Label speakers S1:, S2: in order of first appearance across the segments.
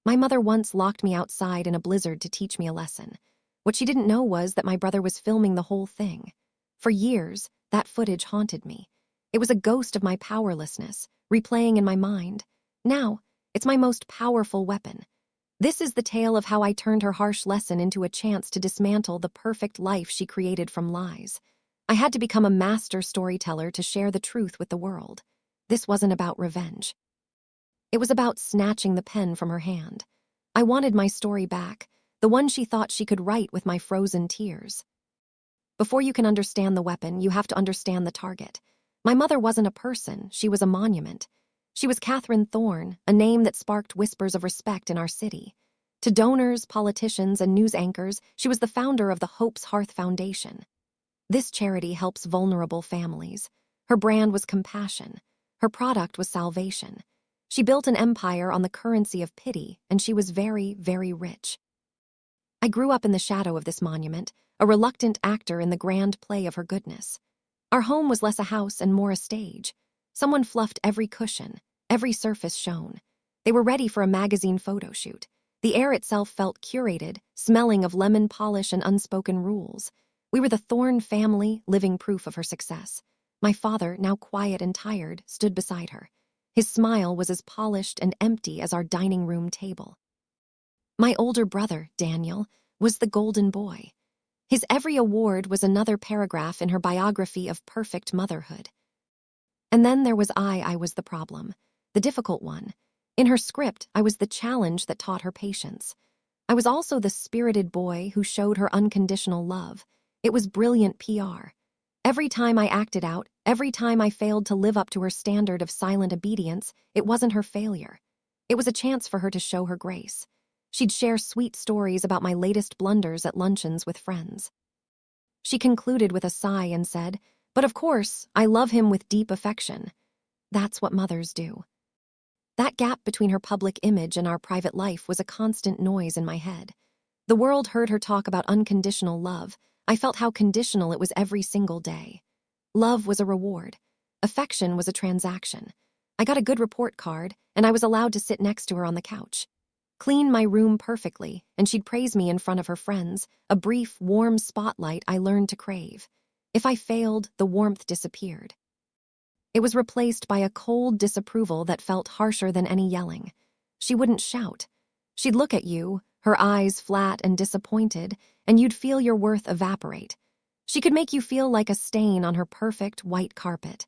S1: My mother once locked me outside in a blizzard to teach me a lesson. What she didn't know was that my brother was filming the whole thing. For years, that footage haunted me. It was a ghost of my powerlessness, replaying in my mind. Now, it's my most powerful weapon. This is the tale of how I turned her harsh lesson into a chance to dismantle the perfect life she created from lies. I had to become a master storyteller to share the truth with the world. This wasn't about revenge. It was about snatching the pen from her hand. I wanted my story back, the one she thought she could write with my frozen tears. Before you can understand the weapon, you have to understand the target. My mother wasn't a person, she was a monument. She was Catherine Thorne, a name that sparked whispers of respect in our city. To donors, politicians, and news anchors, she was the founder of the Hope's Hearth Foundation. This charity helps vulnerable families. Her brand was compassion. Her product was salvation. She built an empire on the currency of pity, and she was very, very rich. I grew up in the shadow of this monument, a reluctant actor in the grand play of her goodness. Our home was less a house and more a stage. Someone fluffed every cushion, every surface shone. They were ready for a magazine photo shoot. The air itself felt curated, smelling of lemon polish and unspoken rules. We were the Thorne family, living proof of her success. My father, now quiet and tired, stood beside her. His smile was as polished and empty as our dining room table. My older brother, Daniel, was the golden boy. His every award was another paragraph in her biography of perfect motherhood. And then there was I was the problem, the difficult one. In her script, I was the challenge that taught her patience. I was also the spirited boy who showed her unconditional love. It was brilliant PR. Every time I acted out, every time I failed to live up to her standard of silent obedience, it wasn't her failure. It was a chance for her to show her grace. She'd share sweet stories about my latest blunders at luncheons with friends. She concluded with a sigh and said, "But of course, I love him with deep affection." That's what mothers do. That gap between her public image and our private life was a constant noise in my head. The world heard her talk about unconditional love. I felt how conditional it was every single day. Love was a reward. Affection was a transaction. I got a good report card, and I was allowed to sit next to her on the couch. Clean my room perfectly, and she'd praise me in front of her friends, a brief, warm spotlight I learned to crave. If I failed, the warmth disappeared. It was replaced by a cold disapproval that felt harsher than any yelling. She wouldn't shout. She'd look at you, her eyes flat and disappointed, and you'd feel your worth evaporate. She could make you feel like a stain on her perfect white carpet.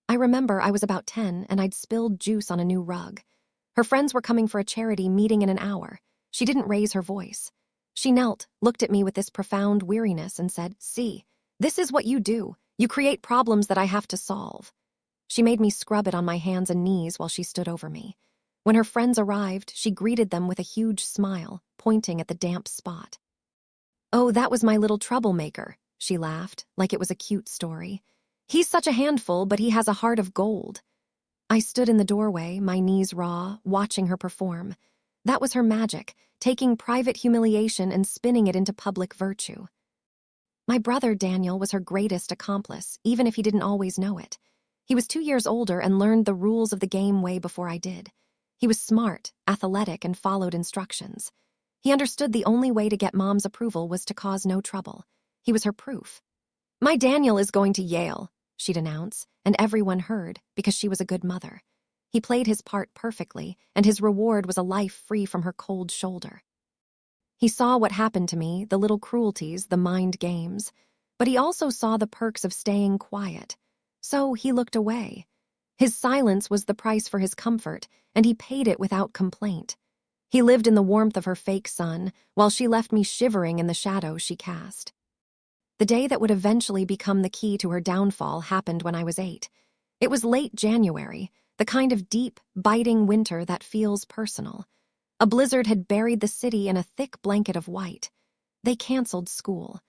S1: I remember I was about 10 and I'd spilled juice on a new rug. Her friends were coming for a charity meeting in an hour. She didn't raise her voice. She knelt, looked at me with this profound weariness and said, "See, this is what you do. You create problems that I have to solve." She made me scrub it on my hands and knees while she stood over me. When her friends arrived, she greeted them with a huge smile, pointing at the damp spot. "Oh, that was my little troublemaker," she laughed, like it was a cute story. "He's such a handful, but he has a heart of gold." I stood in the doorway, my knees raw, watching her perform. That was her magic, taking private humiliation and spinning it into public virtue. My brother, Daniel, was her greatest accomplice, even if he didn't always know it. He was 2 years older and learned the rules of the game way before I did. He was smart, athletic, and followed instructions. He understood the only way to get Mom's approval was to cause no trouble. He was her proof. "My Daniel is going to Yale," she'd announce, and everyone heard because she was a good mother. He played his part perfectly, and his reward was a life free from her cold shoulder. He saw what happened to me, the little cruelties, the mind games, but he also saw the perks of staying quiet. So he looked away. His silence was the price for his comfort, and he paid it without complaint. He lived in the warmth of her fake sun, while she left me shivering in the shadows she cast. The day that would eventually become the key to her downfall happened when I was 8. It was late January, the kind of deep, biting winter that feels personal. A blizzard had buried the city in a thick blanket of white. They canceled school.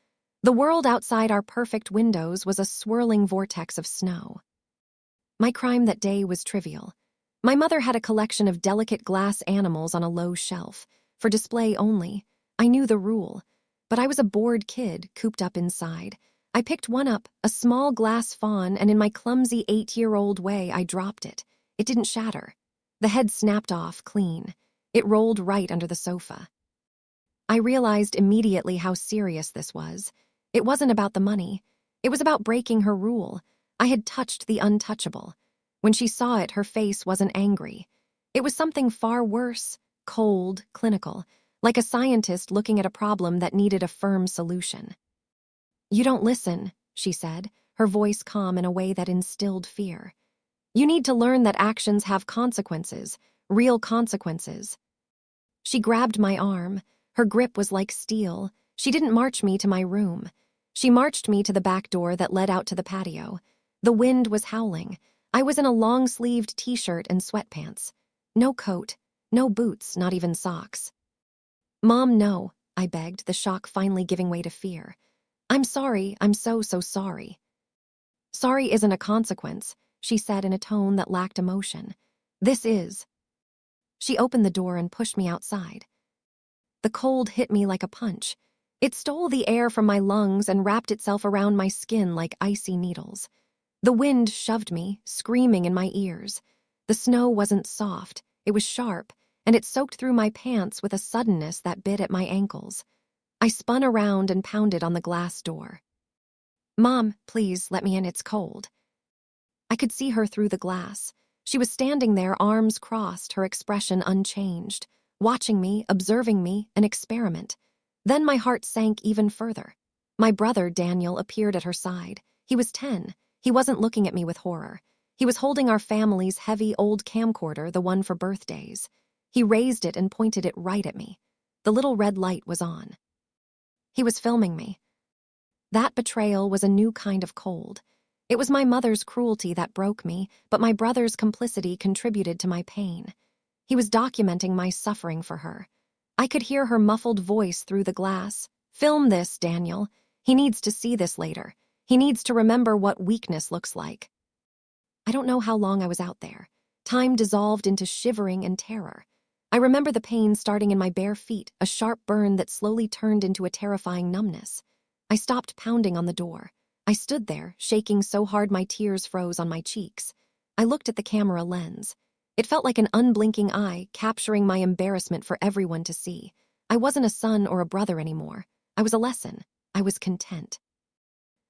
S1: The world outside our perfect windows was a swirling vortex of snow. My crime that day was trivial. My mother had a collection of delicate glass animals on a low shelf, for display only. I knew the rule, but I was a bored kid cooped up inside. I picked one up, a small glass fawn, and in my clumsy 8-year-old way, I dropped it. It didn't shatter. The head snapped off clean. It rolled right under the sofa. I realized immediately how serious this was. It wasn't about the money. It was about breaking her rule. I had touched the untouchable. When she saw it, her face wasn't angry. It was something far worse, cold, clinical, like a scientist looking at a problem that needed a firm solution. "You don't listen," she said, her voice calm in a way that instilled fear. "You need to learn that actions have consequences, real consequences." She grabbed my arm. Her grip was like steel. She didn't march me to my room. She marched me to the back door that led out to the patio. The wind was howling. I was in a long-sleeved t-shirt and sweatpants. No coat, no boots, not even socks. "Mom, no," I begged, the shock finally giving way to fear. "I'm sorry, I'm so sorry." "Sorry isn't a consequence," she said in a tone that lacked emotion. "This is." She opened the door and pushed me outside. The cold hit me like a punch. It stole the air from my lungs and wrapped itself around my skin like icy needles. The wind shoved me, screaming in my ears. The snow wasn't soft, it was sharp, and it soaked through my pants with a suddenness that bit at my ankles. I spun around and pounded on the glass door. "Mom, please, let me in, it's cold." I could see her through the glass. She was standing there, arms crossed, her expression unchanged, watching me, observing me, an experiment. Then my heart sank even further. My brother, Daniel, appeared at her side. He was 10. He wasn't looking at me with horror. He was holding our family's heavy old camcorder, the one for birthdays. He raised it and pointed it right at me. The little red light was on. He was filming me. That betrayal was a new kind of cold. It was my mother's cruelty that broke me, but my brother's complicity contributed to my pain. He was documenting my suffering for her. I could hear her muffled voice through the glass. "Film this, Daniel. He needs to see this later. He needs to remember what weakness looks like." I don't know how long I was out there. Time dissolved into shivering and terror. I remember the pain starting in my bare feet, a sharp burn that slowly turned into a terrifying numbness. I stopped pounding on the door. I stood there, shaking so hard my tears froze on my cheeks. I looked at the camera lens. It felt like an unblinking eye, capturing my embarrassment for everyone to see. I wasn't a son or a brother anymore. I was a lesson. I was content.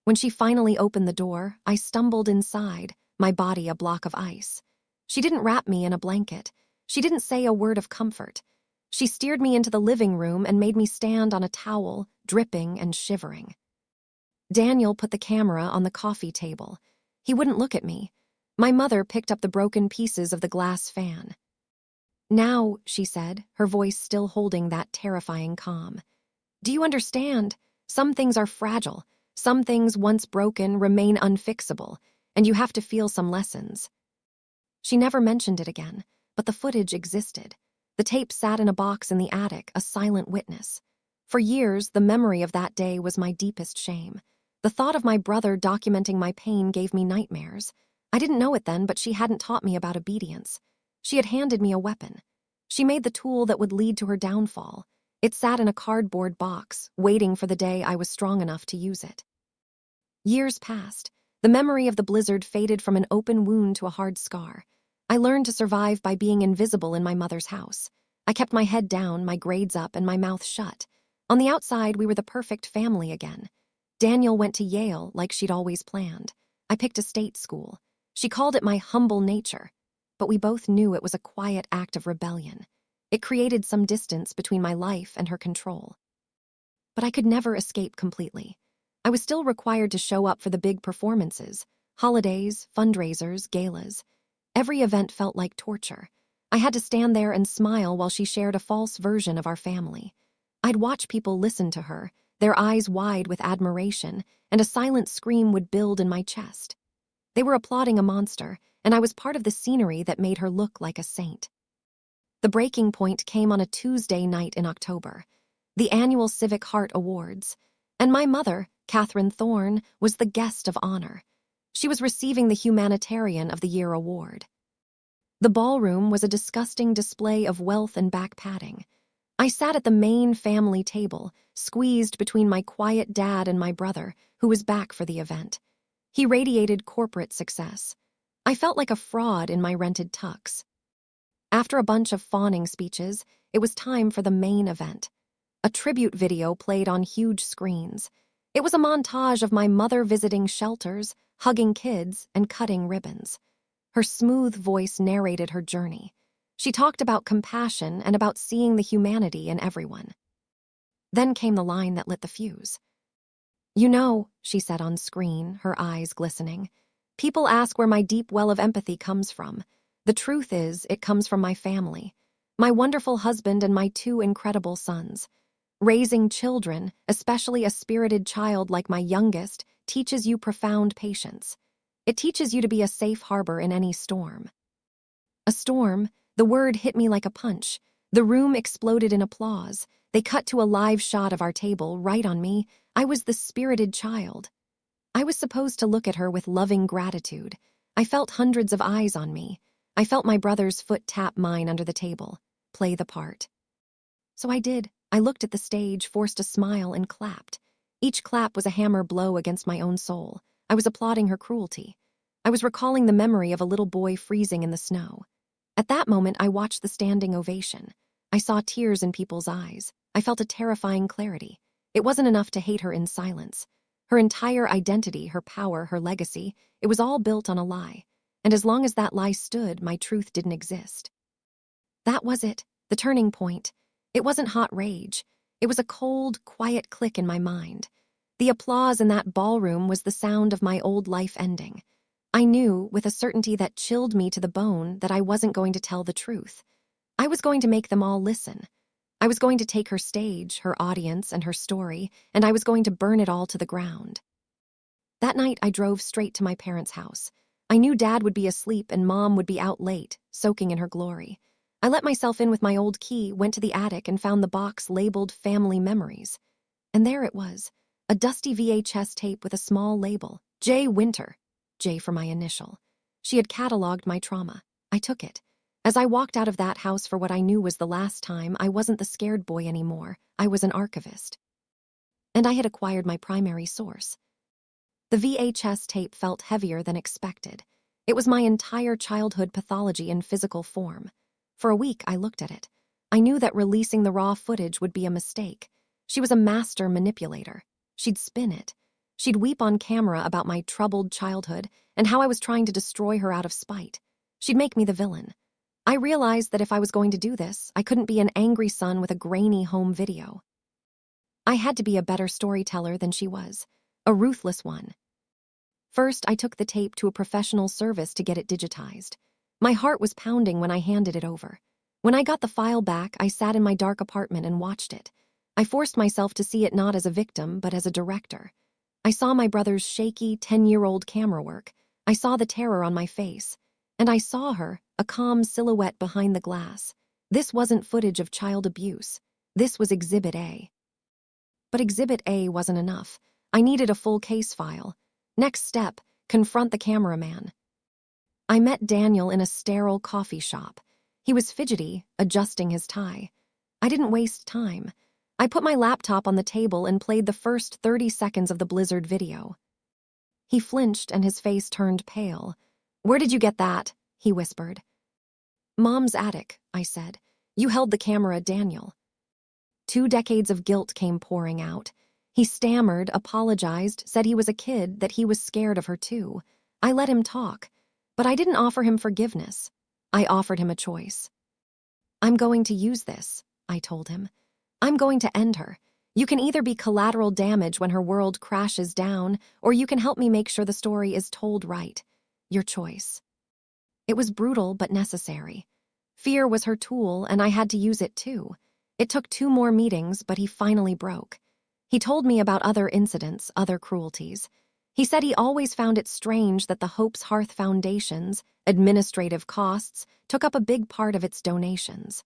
S1: When she finally opened the door, I stumbled inside, my body a block of ice. She didn't wrap me in a blanket. She didn't say a word of comfort. She steered me into the living room and made me stand on a towel, dripping and shivering. Daniel put the camera on the coffee table. He wouldn't look at me. My mother picked up the broken pieces of the glass fan. "Now," she said, her voice still holding that terrifying calm. "Do you understand? Some things are fragile. Some things, once broken, remain unfixable, and you have to feel some lessons." She never mentioned it again, but the footage existed. The tape sat in a box in the attic, a silent witness. For years, the memory of that day was my deepest shame. The thought of my brother documenting my pain gave me nightmares. I didn't know it then, but she hadn't taught me about obedience. She had handed me a weapon. She made the tool that would lead to her downfall. It sat in a cardboard box, waiting for the day I was strong enough to use it. Years passed. The memory of the blizzard faded from an open wound to a hard scar. I learned to survive by being invisible in my mother's house. I kept my head down, my grades up, and my mouth shut. On the outside, we were the perfect family again. Daniel went to Yale like she'd always planned. I picked a state school. She called it my humble nature, but we both knew it was a quiet act of rebellion. It created some distance between my life and her control. But I could never escape completely. I was still required to show up for the big performances, holidays, fundraisers, galas. Every event felt like torture. I had to stand there and smile while she shared a false version of our family. I'd watch people listen to her, their eyes wide with admiration, and a silent scream would build in my chest. They were applauding a monster, and I was part of the scenery that made her look like a saint. The breaking point came on a Tuesday night in October, the annual Civic Heart Awards, and my mother, Catherine Thorne, was the guest of honor. She was receiving the Humanitarian of the Year award. The ballroom was a disgusting display of wealth and back padding. I sat at the main family table, squeezed between my quiet dad and my brother, who was back for the event. He radiated corporate success. I felt like a fraud in my rented tux. After a bunch of fawning speeches, it was time for the main event. A tribute video played on huge screens. It was a montage of my mother visiting shelters, hugging kids, and cutting ribbons. Her smooth voice narrated her journey. She talked about compassion and about seeing the humanity in everyone. Then came the line that lit the fuse. "You know," she said on screen, her eyes glistening, "people ask where my deep well of empathy comes from. The truth is, it comes from my family, my wonderful husband and my 2 incredible sons. Raising children, especially a spirited child like my youngest, teaches you profound patience. It teaches you to be a safe harbor in any storm." A storm, the word hit me like a punch. The room exploded in applause. They cut to a live shot of our table, right on me. I was the spirited child. I was supposed to look at her with loving gratitude. I felt hundreds of eyes on me. I felt my brother's foot tap mine under the table. Play the part. So I did. I looked at the stage, forced a smile, and clapped. Each clap was a hammer blow against my own soul. I was applauding her cruelty. I was recalling the memory of a little boy freezing in the snow. At that moment, I watched the standing ovation. I saw tears in people's eyes. I felt a terrifying clarity. It wasn't enough to hate her in silence. Her entire identity, her power, her legacy, it was all built on a lie. And as long as that lie stood, my truth didn't exist. That was it, the turning point. It wasn't hot rage. It was a cold, quiet click in my mind. The applause in that ballroom was the sound of my old life ending. I knew, with a certainty that chilled me to the bone, that I wasn't going to tell the truth. I was going to make them all listen. I was going to take her stage, her audience, and her story, and I was going to burn it all to the ground. That night, I drove straight to my parents' house. I knew Dad would be asleep and Mom would be out late, soaking in her glory. I let myself in with my old key, went to the attic, and found the box labeled Family Memories. And there it was, a dusty VHS tape with a small label, J. Winter. J for my initial. She had cataloged my trauma. I took it. As I walked out of that house for what I knew was the last time, I wasn't the scared boy anymore. I was an archivist. And I had acquired my primary source. The VHS tape felt heavier than expected. It was my entire childhood pathology in physical form. For a week, I looked at it. I knew that releasing the raw footage would be a mistake. She was a master manipulator. She'd spin it. She'd weep on camera about my troubled childhood and how I was trying to destroy her out of spite. She'd make me the villain. I realized that if I was going to do this, I couldn't be an angry son with a grainy home video. I had to be a better storyteller than she was, a ruthless one. First, I took the tape to a professional service to get it digitized. My heart was pounding when I handed it over. When I got the file back, I sat in my dark apartment and watched it. I forced myself to see it not as a victim, but as a director. I saw my brother's shaky, 10-year-old camera work. I saw the terror on my face. And I saw her, a calm silhouette behind the glass. This wasn't footage of child abuse. This was Exhibit A. But Exhibit A wasn't enough. I needed a full case file. Next step, confront the cameraman. I met Daniel in a sterile coffee shop. He was fidgety, adjusting his tie. I didn't waste time. I put my laptop on the table and played the first 30 seconds of the Blizzard video. He flinched and his face turned pale. "Where did you get that?" he whispered. "Mom's attic," I said. "You held the camera, Daniel." 2 decades of guilt came pouring out. He stammered, apologized, said he was a kid, that he was scared of her too. I let him talk, but I didn't offer him forgiveness. I offered him a choice. "I'm going to use this," I told him. "I'm going to end her. You can either be collateral damage when her world crashes down, or you can help me make sure the story is told right. Your choice." It was brutal but necessary. Fear was her tool, and I had to use it too. It took 2 more meetings, but he finally broke. He told me about other incidents, other cruelties. He said he always found it strange that the Hope's Hearth Foundation's administrative costs took up a big part of its donations.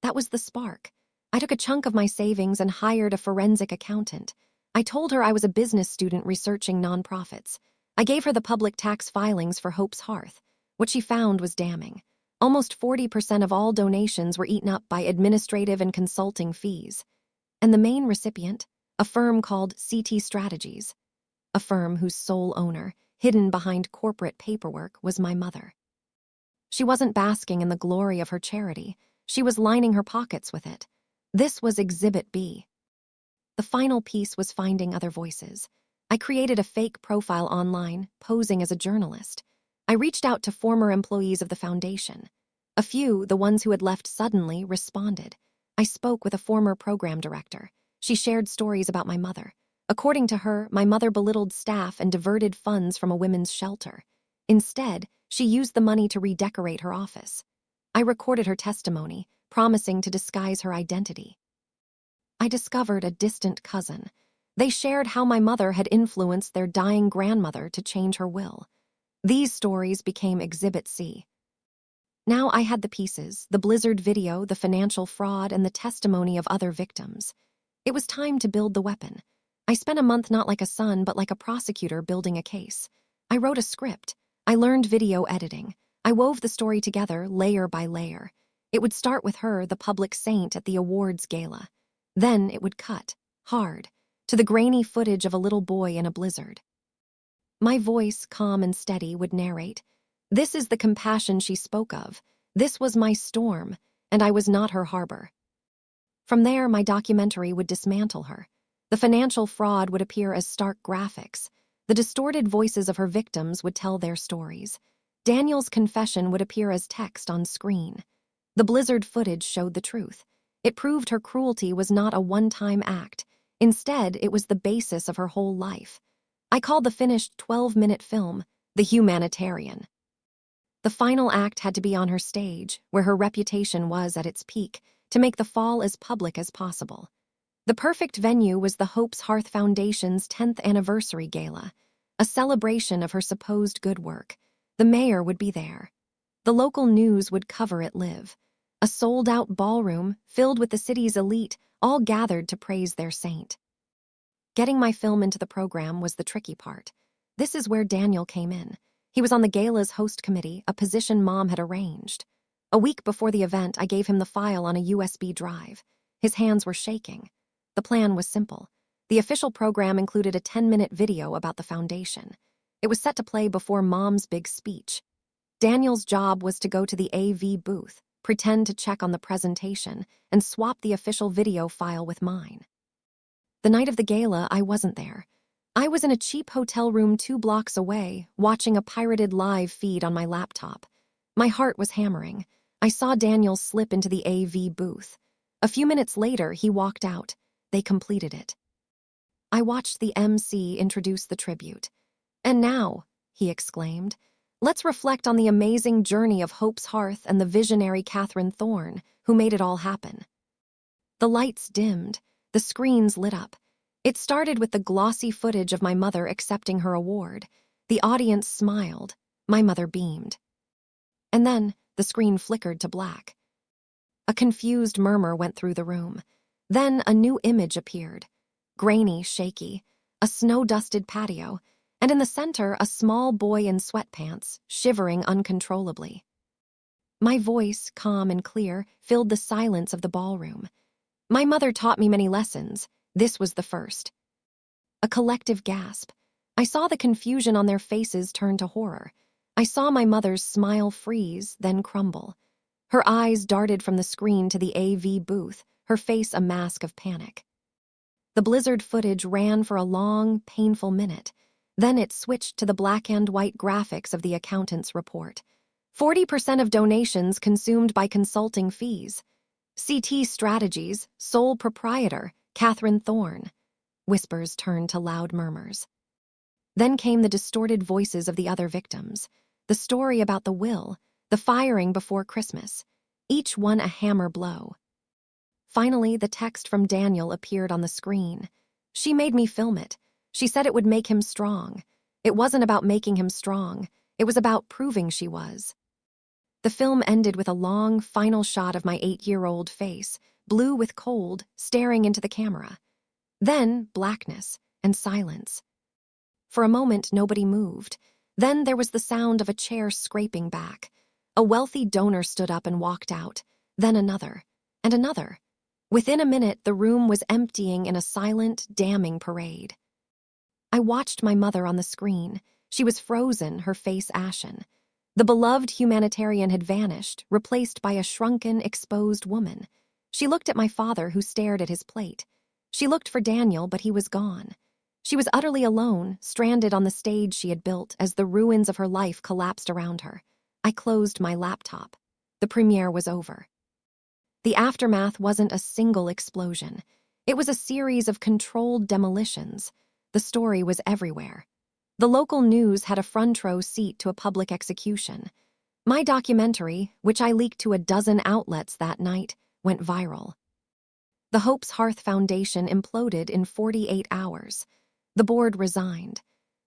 S1: That was the spark. I took a chunk of my savings and hired a forensic accountant. I told her I was a business student researching nonprofits. I gave her the public tax filings for Hope's Hearth. What she found was damning. Almost 40% of all donations were eaten up by administrative and consulting fees. And the main recipient, a firm called CT Strategies, a firm whose sole owner, hidden behind corporate paperwork, was my mother. She wasn't basking in the glory of her charity. She was lining her pockets with it. This was Exhibit B. The final piece was finding other voices. I created a fake profile online, posing as a journalist. I reached out to former employees of the foundation. A few, the ones who had left suddenly, responded. I spoke with a former program director. She shared stories about my mother. According to her, my mother belittled staff and diverted funds from a women's shelter. Instead, she used the money to redecorate her office. I recorded her testimony, promising to disguise her identity. I discovered a distant cousin. They shared how my mother had influenced their dying grandmother to change her will. These stories became Exhibit C. Now I had the pieces, the Blizzard video, the financial fraud, and the testimony of other victims. It was time to build the weapon. I spent a month not like a son, but like a prosecutor building a case. I wrote a script. I learned video editing. I wove the story together, layer by layer. It would start with her, the public saint, at the awards gala. Then it would cut, hard, to the grainy footage of a little boy in a blizzard. My voice, calm and steady, would narrate. This is the compassion she spoke of. This was my storm, and I was not her harbor. From there, my documentary would dismantle her. The financial fraud would appear as stark graphics. The distorted voices of her victims would tell their stories. Daniel's confession would appear as text on screen. The blizzard footage showed the truth. It proved her cruelty was not a one-time act. Instead, it was the basis of her whole life. I called the finished 12-minute film The Humanitarian. The final act had to be on her stage, where her reputation was at its peak, to make the fall as public as possible. The perfect venue was the Hope's Hearth Foundation's 10th anniversary gala, a celebration of her supposed good work. The mayor would be there. The local news would cover it live. A sold-out ballroom, filled with the city's elite, all gathered to praise their saint. Getting my film into the program was the tricky part. This is where Daniel came in. He was on the gala's host committee, a position Mom had arranged. A week before the event, I gave him the file on a USB drive. His hands were shaking. The plan was simple. The official program included a 10-minute video about the foundation. It was set to play before Mom's big speech. Daniel's job was to go to the AV booth, pretend to check on the presentation, and swap the official video file with mine. The night of the gala, I wasn't there. I was in a cheap hotel room 2 blocks away, watching a pirated live feed on my laptop. My heart was hammering. I saw Daniel slip into the AV booth. A few minutes later, he walked out. They completed it. I watched the MC introduce the tribute. "And now," he exclaimed, "let's reflect on the amazing journey of Hope's Hearth and the visionary Catherine Thorne, who made it all happen." The lights dimmed. The screens lit up. It started with the glossy footage of my mother accepting her award. The audience smiled. My mother beamed. And then the screen flickered to black. A confused murmur went through the room. Then a new image appeared. Grainy, shaky, a snow-dusted patio, and in the center a small boy in sweatpants, shivering uncontrollably. My voice, calm and clear, filled the silence of the ballroom. My mother taught me many lessons. This was the first. A collective gasp. I saw the confusion on their faces turn to horror. I saw my mother's smile freeze, then crumble. Her eyes darted from the screen to the AV booth, her face a mask of panic. The blizzard footage ran for a long, painful minute. Then it switched to the black and white graphics of the accountant's report. 40% of donations consumed by consulting fees. CT Strategies, sole proprietor, Catherine Thorne. Whispers turned to loud murmurs. Then came the distorted voices of the other victims. The story about the will, the firing before Christmas. Each one a hammer blow. Finally, the text from Daniel appeared on the screen. She made me film it. She said it would make him strong. It wasn't about making him strong. It was about proving she was. The film ended with a long, final shot of my 8-year-old face, blue with cold, staring into the camera. Then, blackness and silence. For a moment, nobody moved. Then there was the sound of a chair scraping back. A wealthy donor stood up and walked out. Then another, and another. Within a minute, the room was emptying in a silent, damning parade. I watched my mother on the screen. She was frozen, her face ashen. The beloved humanitarian had vanished, replaced by a shrunken, exposed woman. She looked at my father, who stared at his plate. She looked for Daniel, but he was gone. She was utterly alone, stranded on the stage she had built as the ruins of her life collapsed around her. I closed my laptop. The premiere was over. The aftermath wasn't a single explosion. It was a series of controlled demolitions. The story was everywhere. The local news had a front row seat to a public execution. My documentary, which I leaked to a dozen outlets that night, went viral. The Hope's Hearth Foundation imploded in 48 hours. The board resigned.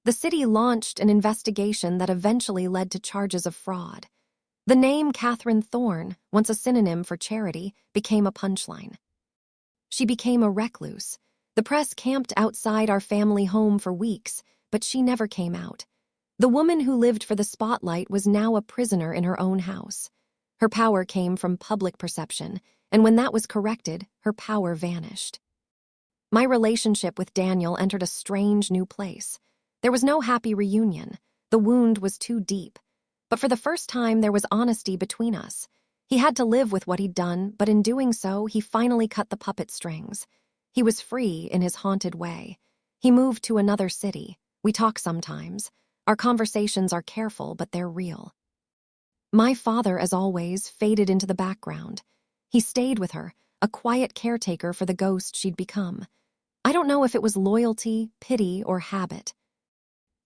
S1: The city launched an investigation that eventually led to charges of fraud. The name Catherine Thorne, once a synonym for charity, became a punchline. She became a recluse. The press camped outside our family home for weeks, but she never came out. The woman who lived for the spotlight was now a prisoner in her own house. Her power came from public perception, and when that was corrected, her power vanished. My relationship with Daniel entered a strange new place. There was no happy reunion. The wound was too deep. But for the first time, there was honesty between us. He had to live with what he'd done, but in doing so, he finally cut the puppet strings. He was free in his haunted way. He moved to another city. We talk sometimes. Our conversations are careful, but they're real. My father, as always, faded into the background. He stayed with her, a quiet caretaker for the ghost she'd become. I don't know if it was loyalty, pity, or habit.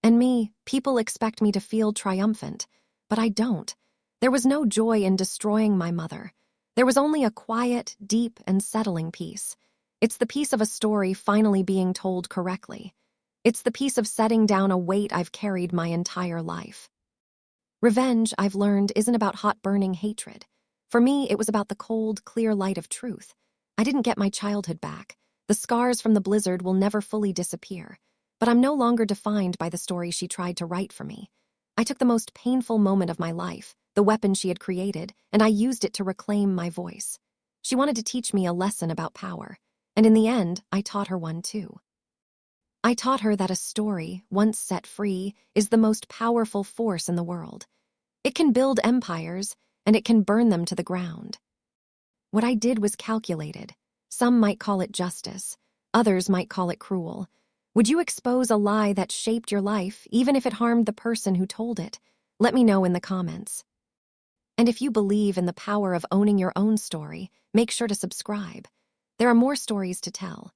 S1: And me, people expect me to feel triumphant, but I don't. There was no joy in destroying my mother. There was only a quiet, deep, and settling peace. It's the piece of a story finally being told correctly. It's the piece of setting down a weight I've carried my entire life. Revenge, I've learned, isn't about hot-burning hatred. For me, it was about the cold, clear light of truth. I didn't get my childhood back. The scars from the blizzard will never fully disappear. But I'm no longer defined by the story she tried to write for me. I took the most painful moment of my life, the weapon she had created, and I used it to reclaim my voice. She wanted to teach me a lesson about power, and in the end, I taught her one too. I taught her that a story, once set free, is the most powerful force in the world. It can build empires, and it can burn them to the ground. What I did was calculated. Some might call it justice. Others might call it cruel. Would you expose a lie that shaped your life, even if it harmed the person who told it? Let me know in the comments. And if you believe in the power of owning your own story, make sure to subscribe. There are more stories to tell.